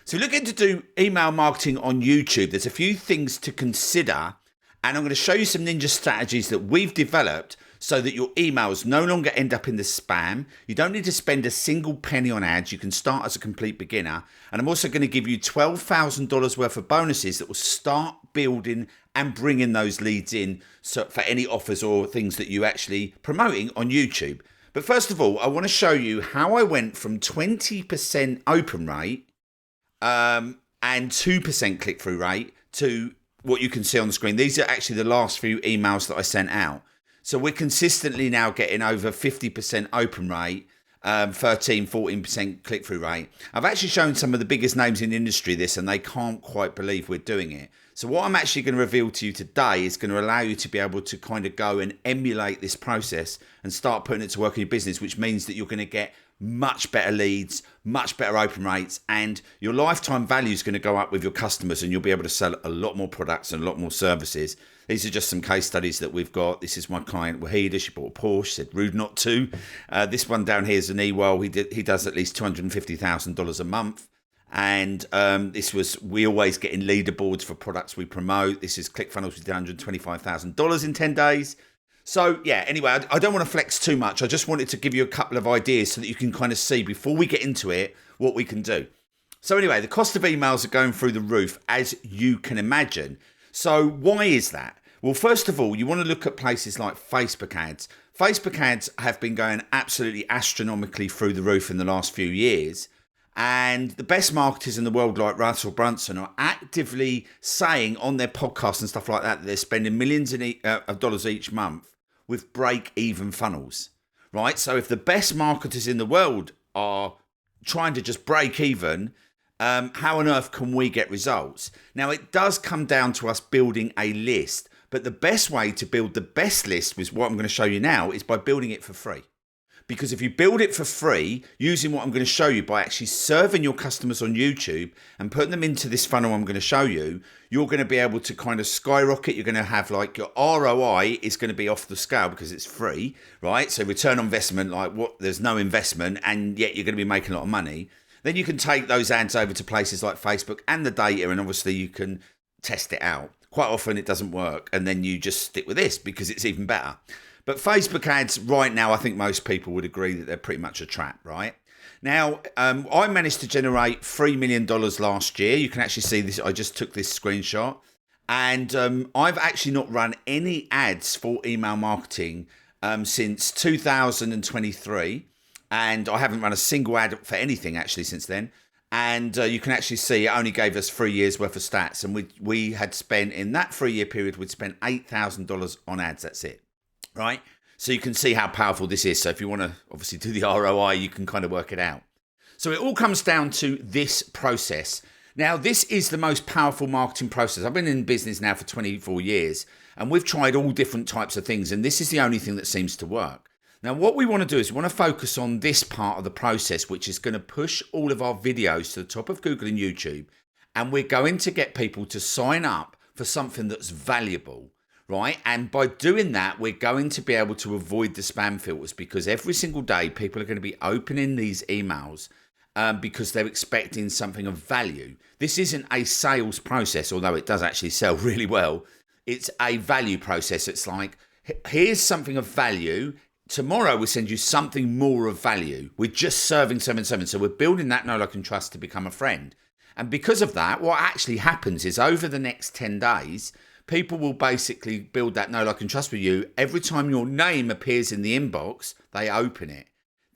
So looking to do email marketing on YouTube, there's a few things to consider, and I'm going to show you some ninja strategies that we've developed so that your emails no longer end up in the spam. You don't need to spend a single penny on ads. You can start as a complete beginner. And I'm also going to give you $12,000 worth of bonuses that will start building and bringing those leads in for any offers or things that you actually promoting on YouTube. But first of all, I want to show you how I went from 20% open rate and 2% click-through rate to what you can see on the screen. These are actually the last few emails that I sent out. So we're consistently now getting over 50% open rate, 13, 14% click-through rate. I've actually shown some of the biggest names in the industry this, and they can't quite believe we're doing it. So what I'm actually going to reveal to you today is going to allow you to be able to kind of go and emulate this process and start putting it to work in your business, which means that you're going to get much better leads, much better open rates, and your lifetime value is going to go up with your customers, and you'll be able to sell a lot more products and a lot more services. These are just some case studies that we've got. This is my client Wahida. She bought a Porsche, said rude not to. This one down here is an Ewell. He does at least $250,000 a month. And we always get in leaderboards for products we promote. This is ClickFunnels with $125,000 in 10 days. So yeah, anyway, I don't want to flex too much. I just wanted to give you a couple of ideas so that you can kind of see before we get into it what we can do. So anyway, the cost of emails are going through the roof, as you can imagine. So why is that? Well, first of all, you want to look at places like Facebook ads. Facebook ads have been going absolutely astronomically through the roof in the last few years. And the best marketers in the world, like Russell Brunson, are actively saying on their podcasts and stuff like that they're spending millions of dollars each month with break-even funnels, right? So if the best marketers in the world are trying to just break even, how on earth can we get results? Now, it does come down to us building a list, but the best way to build the best list, with what I'm going to show you now, is by building it for free. Because if you build it for free, using what I'm going to show you by actually serving your customers on YouTube and putting them into this funnel I'm going to show you, you're going to be able to kind of skyrocket. You're going to have like your ROI is going to be off the scale because it's free, right? So return on investment, there's no investment, and yet you're going to be making a lot of money. Then you can take those ads over to places like Facebook and the data, and obviously you can test it out. Quite often it doesn't work, and then you just stick with this because it's even better. But Facebook ads right now, I think most people would agree that they're pretty much a trap, right? Now, I managed to generate $3 million last year. You can actually see this. I just took this screenshot. And I've actually not run any ads for email marketing since 2023. And I haven't run a single ad for anything actually since then. And you can actually see it only gave us 3 years worth of stats. And we had spent, in that 3-year period, we'd spent $8,000 on ads. That's it. Right? So you can see how powerful this is. So if you want to obviously do the ROI, you can kind of work it out. So it all comes down to this process. Now, this is the most powerful marketing process. I've been in business now for 24 years, and we've tried all different types of things, and this is the only thing that seems to work. Now, what we want to do is we want to focus on this part of the process, which is going to push all of our videos to the top of Google and YouTube, and we're going to get people to sign up for something that's valuable. Right? And by doing that, we're going to be able to avoid the spam filters, because every single day people are going to be opening these emails because they're expecting something of value. This isn't a sales process, although it does actually sell really well. It's a value process. It's like, here's something of value. Tomorrow we'll send you something more of value. We're just serving 7-7. So we're building that know, like, and trust to become a friend. And because of that, what actually happens is over the next 10 days, people will basically build that know, like, and trust with you. Every time your name appears in the inbox, they open it.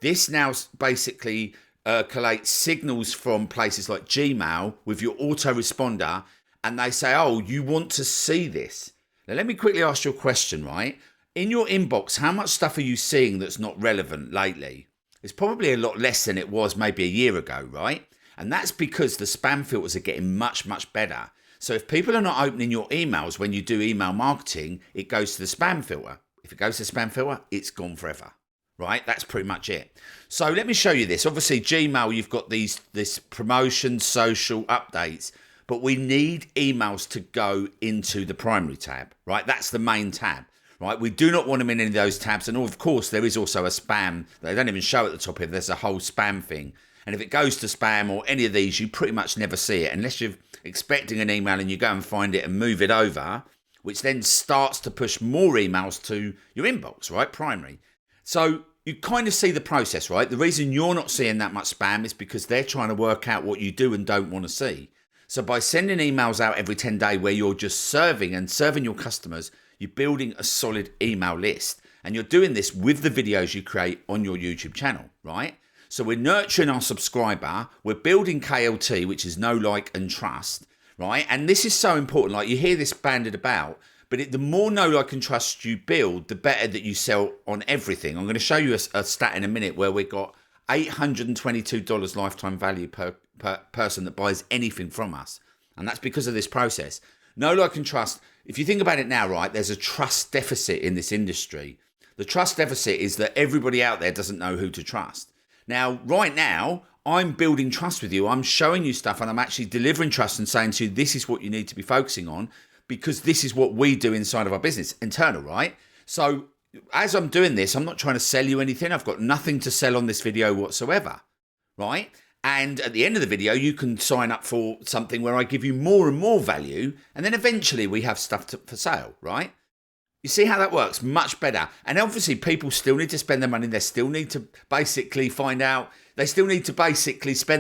This now basically collates signals from places like Gmail with your autoresponder, and they say, oh, you want to see this. Now, let me quickly ask you a question, right? In your inbox, how much stuff are you seeing that's not relevant lately? It's probably a lot less than it was maybe a year ago, right? And that's because the spam filters are getting much, much better. So if people are not opening your emails when you do email marketing, it goes to the spam filter. If it goes to the spam filter, it's gone forever, right? That's pretty much it. So let me show you this. Obviously, Gmail, you've got this promotion, social updates, but we need emails to go into the primary tab, right? That's the main tab, right? We do not want them in any of those tabs. And of course, there is also a spam. They don't even show at the top here. There's a whole spam thing. And if it goes to spam or any of these, you pretty much never see it unless you're expecting an email and you go and find it and move it over, which then starts to push more emails to your inbox, right? Primary. So you kind of see the process, right? The reason you're not seeing that much spam is because they're trying to work out what you do and don't want to see. So by sending emails out every 10 days where you're just serving your customers, you're building a solid email list. And you're doing this with the videos you create on your YouTube channel, right? So we're nurturing our subscriber. We're building KLT, which is know, like, and trust, right? And this is so important. Like, you hear this banded about, but the more know, like, and trust you build, the better that you sell on everything. I'm going to show you a stat in a minute where we got $822 lifetime value per person that buys anything from us. And that's because of this process. Know, like, and trust. If you think about it now, right, there's a trust deficit in this industry. The trust deficit is that everybody out there doesn't know who to trust. Now, right now, I'm building trust with you. I'm showing you stuff and I'm actually delivering trust and saying to you, this is what you need to be focusing on because this is what we do inside of our business, internal, right? So as I'm doing this, I'm not trying to sell you anything. I've got nothing to sell on this video whatsoever, right? And at the end of the video, you can sign up for something where I give you more and more value. And then eventually we have stuff for sale, right? You see how that works? Much better. And obviously people still need to spend their money. They still need to basically spend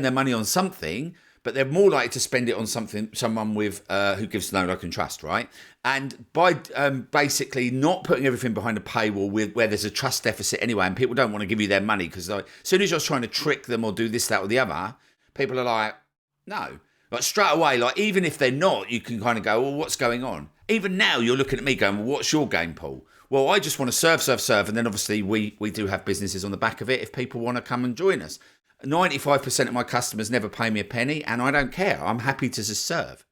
their money on something, but they're more likely to spend it on someone with who gives know, like, and trust, right? And by basically not putting everything behind a paywall where there's a trust deficit anyway, and people don't want to give you their money because like, as soon as you're trying to trick them or do this, that, or the other, people are like, no. Like straight away, like even if they're not, you can kind of go, well, what's going on? Even now, you're looking at me going, well, what's your game, Paul? Well, I just want to serve. And then obviously we do have businesses on the back of it if people want to come and join us. 95% of my customers never pay me a penny and I don't care. I'm happy to just serve.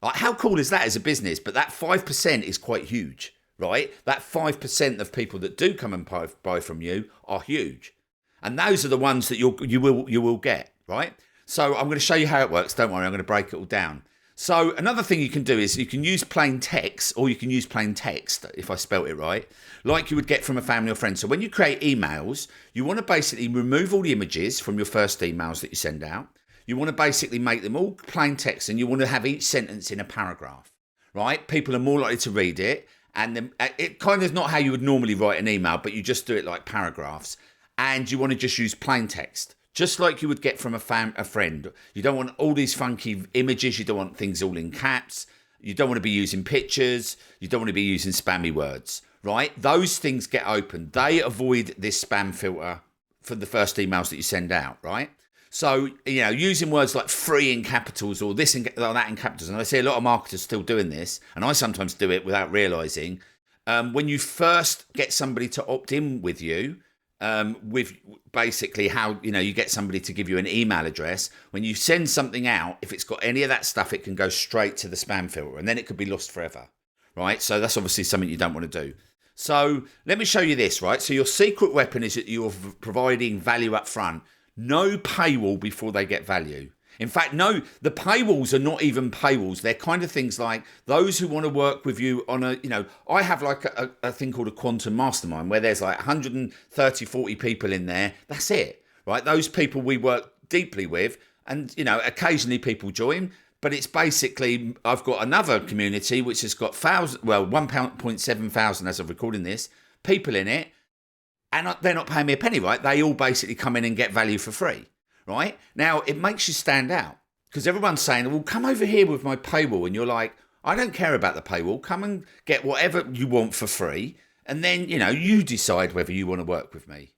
Like, how cool is that as a business? But that 5% is quite huge, right? That 5% of people that do come and buy from you are huge. And those are the ones that you will get, right? So I'm going to show you how it works. Don't worry, I'm going to break it all down. So another thing you can do is you can use plain text or you can use plain text, if I spelt it right, like you would get from a family or friend. So when you create emails, you want to basically remove all the images from your first emails that you send out. You want to basically make them all plain text and you want to have each sentence in a paragraph, right? People are more likely to read it. And then it kind of is not how you would normally write an email, but you just do it like paragraphs. And you want to just use plain text. Just like you would get from a friend. You don't want all these funky images. You don't want things all in caps. You don't want to be using pictures. You don't want to be using spammy words, right? Those things get open. They avoid this spam filter for the first emails that you send out, right? So, you know, using words like free in capitals or this and that in capitals. And I see a lot of marketers still doing this. And I sometimes do it without realizing. When you first get somebody to opt in with you, with basically how, you know, you get somebody to give you an email address. When you send something out, if it's got any of that stuff, it can go straight to the spam filter and then it could be lost forever, right? So that's obviously something you don't want to do. So let me show you this, right? So your secret weapon is that you're providing value up front. No paywall before they get value. In fact, no, the paywalls are not even paywalls. They're kind of things like those who want to work with you on a, you know, I have like a thing called a quantum mastermind where there's like 130, 40 people in there. That's it, right? Those people we work deeply with and, you know, occasionally people join, but it's basically, I've got another community which has got 1.7 thousand as of recording this, people in it, and they're not paying me a penny, right? They all basically come in and get value for free. Right? Now, it makes you stand out because everyone's saying, well, come over here with my paywall. And you're like, I don't care about the paywall. Come and get whatever you want for free. And then, you know, you decide whether you want to work with me.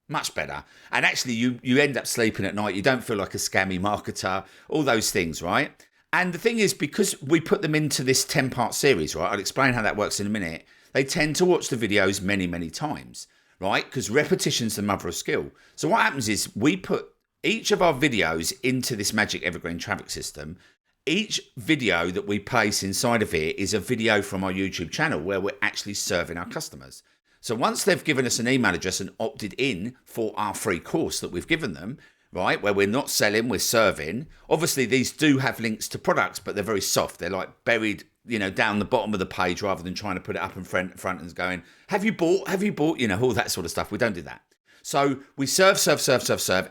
Much better. And actually, you end up sleeping at night. You don't feel like a scammy marketer, all those things, right? And the thing is, because we put them into this 10-part series, right? I'll explain how that works in a minute. They tend to watch the videos many, many times, right? Because repetition's the mother of skill. So what happens is we put each of our videos into this magic evergreen traffic system. Each video that we place inside of it is a video from our YouTube channel where we're actually serving our customers. So once they've given us an email address and opted in for our free course that we've given them, right, where we're not selling, we're serving. Obviously, these do have links to products, but they're very soft. They're like buried, you know, down the bottom of the page rather than trying to put it up in front and going, have you bought, you know, all that sort of stuff. We don't do that. So we serve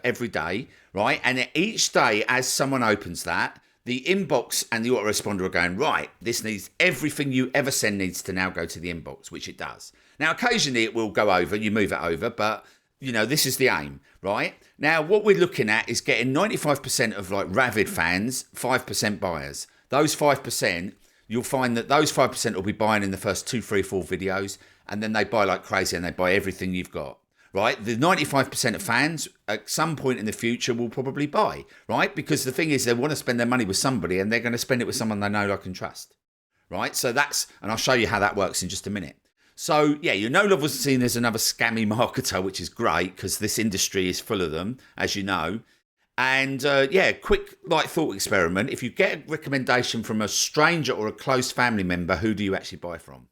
every day, right? And each day, as someone opens that, the inbox and the autoresponder are going, right, this needs everything you ever send needs to now go to the inbox, which it does. Now, occasionally it will go over, you move it over, but you know, this is the aim, right? Now, what we're looking at is getting 95% of like Ravid fans, 5% buyers. Those 5%, you'll find that those 5% will be buying in the first 2, 3, 4 videos, and then they buy like crazy and they buy everything you've got. Right, the 95% of fans at some point in the future will probably buy, right? Because the thing is, they want to spend their money with somebody and they're going to spend it with someone they know, like, and trust, right? So that's, and I'll show you how that works in just a minute. So yeah, you're no longer seen as another scammy marketer, which is great because this industry is full of them, as you know. And yeah, quick like thought experiment. If you get a recommendation from a stranger or a close family member, who do you actually buy from?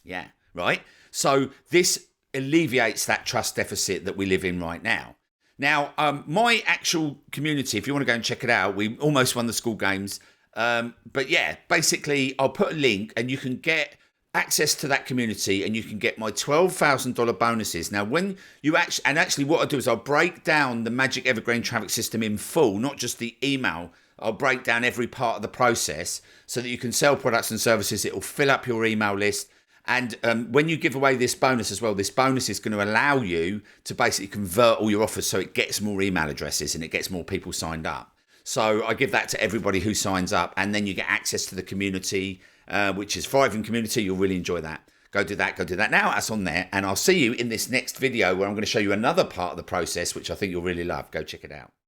Yeah, right. So this alleviates that trust deficit that we live in right now. Now, my actual community, if you want to go and check it out, we almost won the school games. But yeah, basically, I'll put a link and you can get access to that community and you can get my $12,000 bonuses. Now, when you actually what I do is I'll break down the Magic Evergreen traffic system in full, not just the email. I'll break down every part of the process so that you can sell products and services. It will fill up your email list. And when you give away this bonus as well, this bonus is going to allow you to basically convert all your offers so it gets more email addresses and it gets more people signed up. So I give that to everybody who signs up, and then you get access to the community, which is thriving community. You'll really enjoy that. Go do that. Go do that now. That's on there. And I'll see you in this next video where I'm going to show you another part of the process, which I think you'll really love. Go check it out.